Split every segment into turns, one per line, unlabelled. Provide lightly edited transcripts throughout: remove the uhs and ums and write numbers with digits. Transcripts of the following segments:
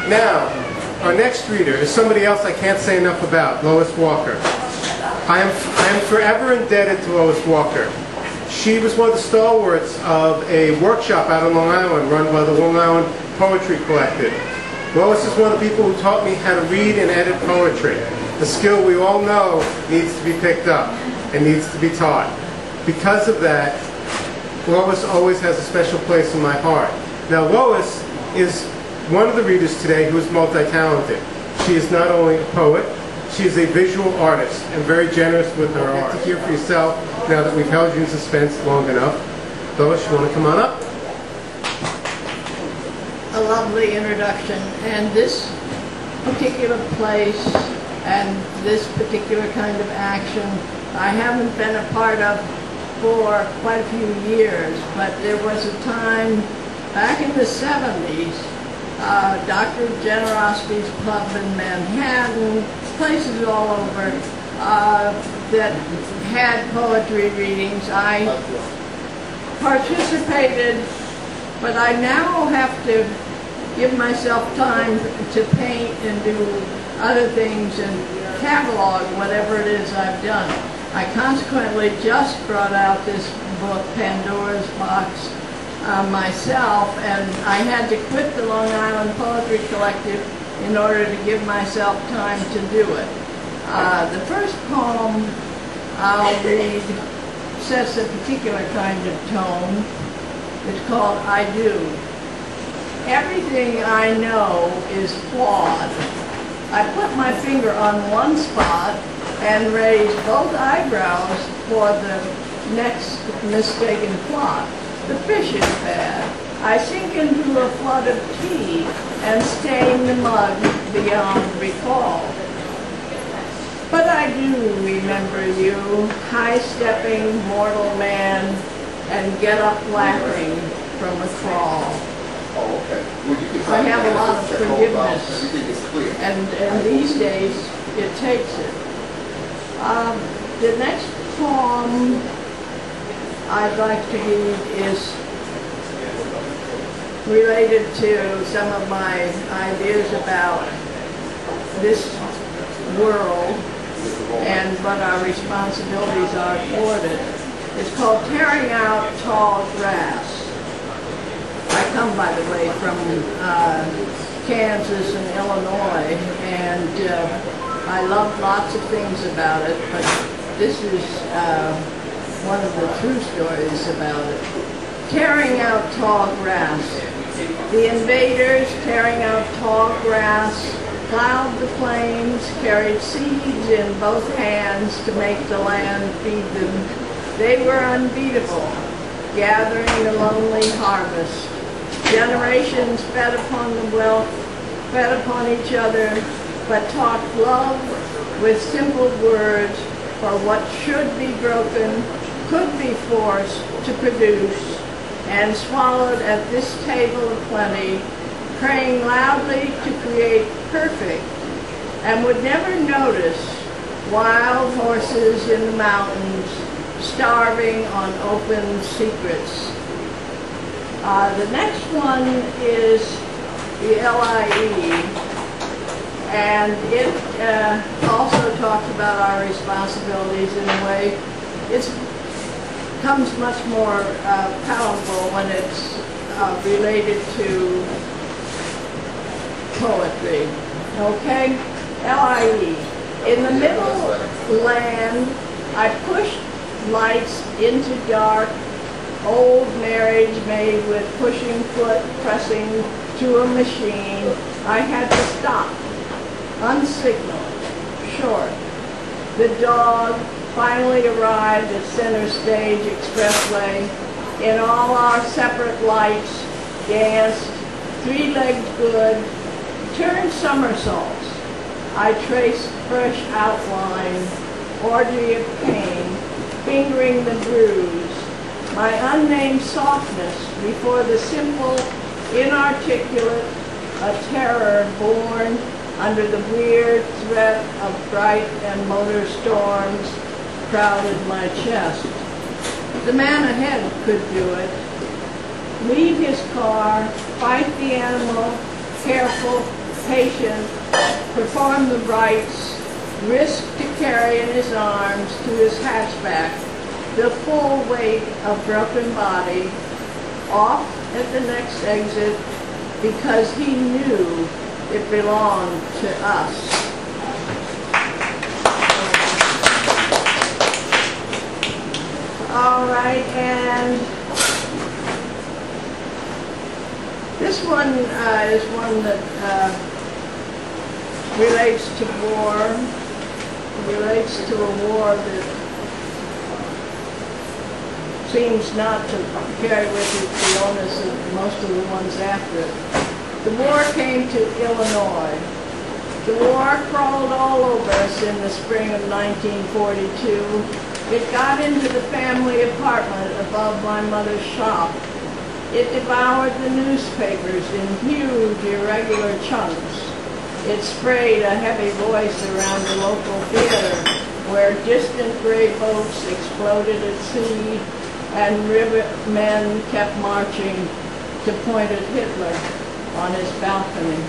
Now, our next reader is somebody else I can't say enough about, Lois Walker. I am forever indebted to Lois Walker. She was one of the stalwarts of a workshop out on Long Island run by the Long Island Poetry Collective. Lois is one of the people who taught me how to read and edit poetry, a skill we all know needs to be picked up and needs to be taught. Because of that, Lois always has a special place in my heart. Now, Lois is one of the readers today who is multi-talented. She is not only a poet, she is a visual artist and very generous with her art. To hear for yourself now that we've held you in suspense long enough. Lois, you want to come on up?
A lovely introduction, and this particular place and this particular kind of action I haven't been a part of for quite a few years, but there was a time back in the 70s, Dr. Generosity's Club in Manhattan, places all over that had poetry readings. I participated, but I now have to give myself time to paint and do other things and catalog whatever it is I've done. I consequently just brought out this book, Pandora's Box, myself, and I had to quit the Long Island Poetry Collective in order to give myself time to do it. The first poem I'll read sets a particular kind of tone. It's called I Do. Everything I know is flawed. I put my finger on one spot and raise both eyebrows for the next mistaken plot. The fish is bad. I sink into a flood of tea and stain the mud beyond recall. But I do remember you, high-stepping mortal man, and get up laughing from a crawl. I have a lot of forgiveness, and these days it takes it. The next poem I'd like to read is related to some of my ideas about this world and what our responsibilities are toward it. It's called Tearing Out Tall Grass. I come, by the way, from Kansas and Illinois, and I love lots of things about it, but this is one of the true stories about it. Tearing out tall grass. The invaders, tearing out tall grass, plowed the plains, carried seeds in both hands to make the land feed them. They were unbeatable, gathering the lonely harvest. Generations fed upon the wealth, fed upon each other, but taught love with simple words, for what should be broken could be forced to produce, and swallowed at this table of plenty, praying loudly to create perfect, and would never notice wild horses in the mountains starving on open secrets. The next one is the LIE, and it also talks about our responsibilities in a way. It becomes much more powerful when it's related to poetry. Okay? LIE. In the middle land, I pushed lights into dark, old marriage made with pushing foot pressing to a machine. I had to stop, unsignaled, short. The dog finally arrived at Center Stage Expressway. In all our separate lights, danced, three-legged good, turned somersaults. I traced fresh outline, orgy of pain, fingering the bruise. My unnamed softness before the simple, inarticulate, a terror born under the weird threat of bright and motor storms crowded my chest. The man ahead could do it. Leave his car, fight the animal, careful, patient, performed the rites, risked to carry in his arms to his hatchback the full weight of broken body, off at the next exit because he knew it belonged to us. All right, and this one is one that relates to war. It relates to a war that seems not to carry with it the onus of most of the ones after it. The war came to Illinois. The war crawled all over us in the spring of 1942. It got into the family apartment above my mother's shop. It devoured the newspapers in huge, irregular chunks. It sprayed a heavy voice around the local theater, where distant gray boats exploded at sea, and rivermen kept marching to point at Hitler on his balcony.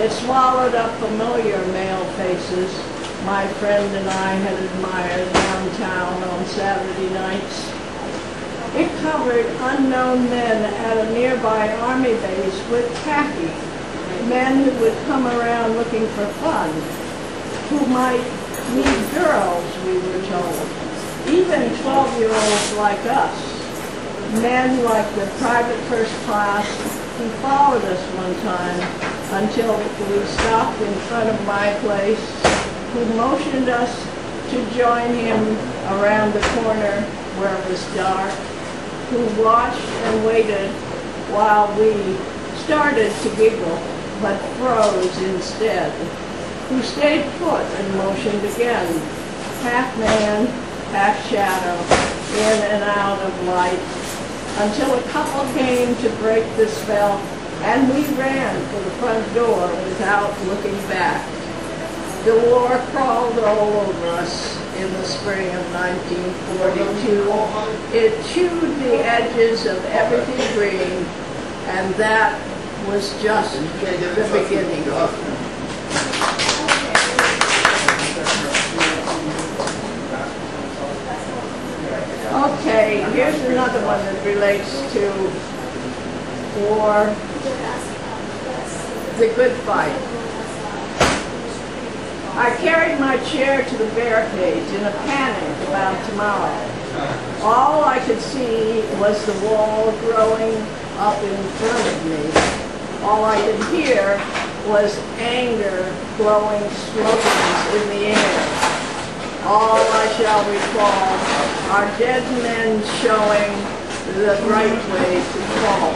It swallowed up familiar male faces my friend and I had admired downtown on Saturday nights. It covered unknown men at a nearby army base with khaki, men who would come around looking for fun, who might meet girls, we were told, even 12-year-olds like us, men like the private first class who followed us one time until we stopped in front of my place, who motioned us to join him around the corner where it was dark, who watched and waited while we started to giggle but froze instead, who stayed put and motioned again, half man, half shadow, in and out of light, until a couple came to break the spell, and we ran for the front door without looking back. The war crawled all over us in the spring of 1942. It chewed the edges of everything green, and that was just the beginning. Okay, here's another one that relates to war, the good fight. I carried my chair to the barricades in a panic about tomorrow. All I could see was the wall growing up in front of me. All I could hear was anger blowing slogans in the air. All I shall recall are dead men showing the right way to fall.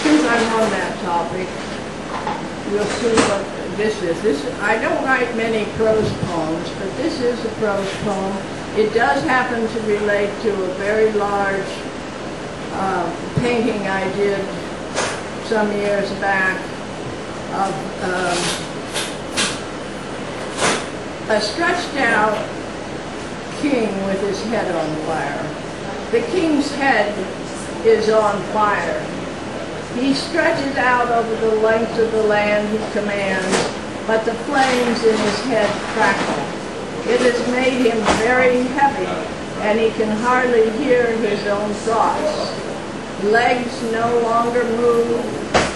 Since I'm on that topic, you'll see what this is. I don't write many prose poems, but this is a prose poem. It does happen to relate to a very large painting I did some years back of a stretched out king with his head on fire. The king's head is on fire. He stretches out over the length of the land he commands, but the flames in his head crackle. It has made him very heavy, and he can hardly hear his own thoughts. Legs no longer move,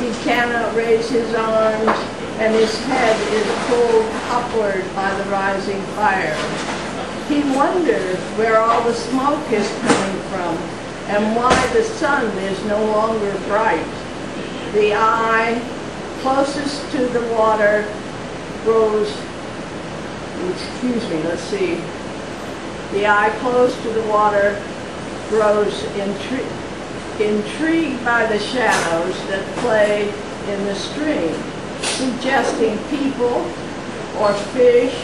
he cannot raise his arms, and his head is pulled upward by the rising fire. He wonders where all the smoke is coming from, and why the sun is no longer bright. The eye closest to the water grows, the eye close to the water grows intrigued by the shadows that play in the stream, suggesting people or fish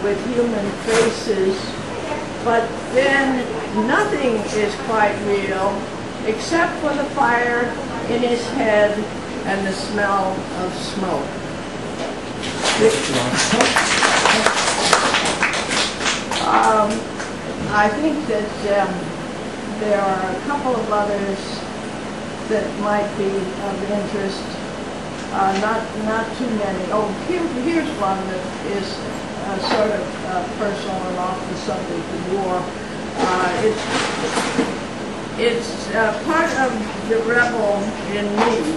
with human faces, but then nothing is quite real except for the fire in his head and the smell of smoke. I think that there are a couple of others that might be of interest. Not too many. Oh, here's one that is sort of personal and off the subject of war. It's part of the rebel in me,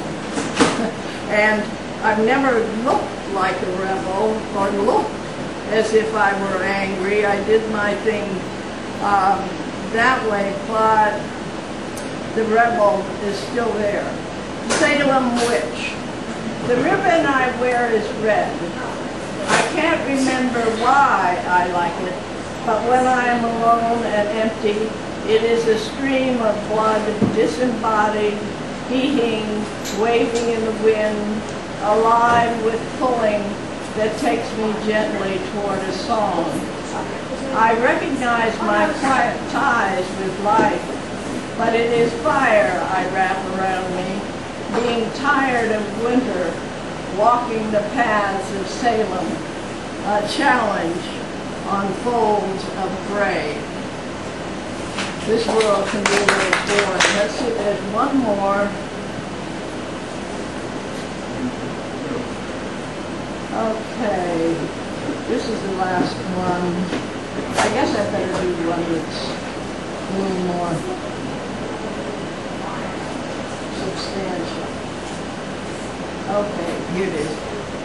and I've never looked like a rebel or looked as if I were angry. I did my thing that way, but the rebel is still there. Salem Witch. The ribbon I wear is red. I can't remember why I like it, but when I am alone and empty, it is a stream of blood, disembodied, heating, waving in the wind, alive with pulling that takes me gently toward a song. I recognize my quiet ties with life, but it is fire I wrap around me, being tired of winter, walking the paths of Salem, a challenge on folds of gray. This world can be a little boring. Let's see, there's one more. Okay, this is the last one. I guess I better do one that's a little more substantial. Okay, here it is.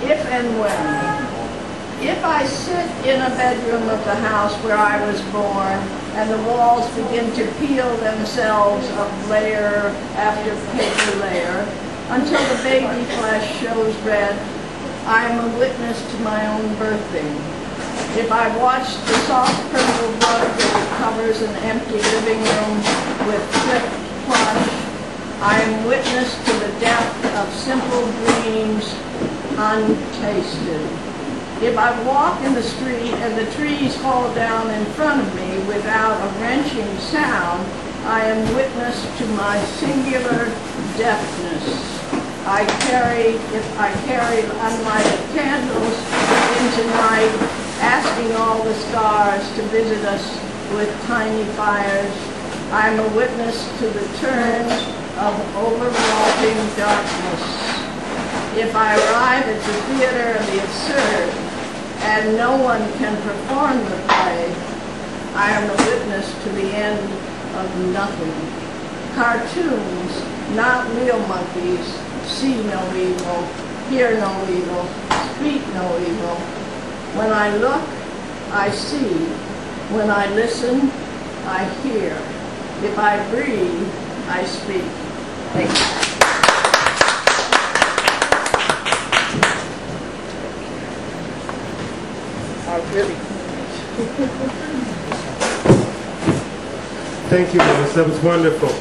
If and when. If I sit in a bedroom of the house where I was born, and the walls begin to peel themselves of layer after paper layer, until the baby flesh shows red, I am a witness to my own birthing. If I watch the soft purple rug that covers an empty living room with flipped plush, I am witness to the depth of simple dreams untasted. If I walk in the street and the trees fall down in front of me without a wrenching sound, I am witness to my singular deafness. If I carry unlighted candles into night, asking all the stars to visit us with tiny fires, I am a witness to the turn of overwhelming darkness. If I arrive at the theater of the absurd, and no one can perform the play, I am a witness to the end of nothing. Cartoons, not real monkeys, see no evil, hear no evil, speak no evil. When I look, I see. When I listen, I hear. If I breathe, I speak. Thank you. Really.
Thank you, Lois. That was wonderful.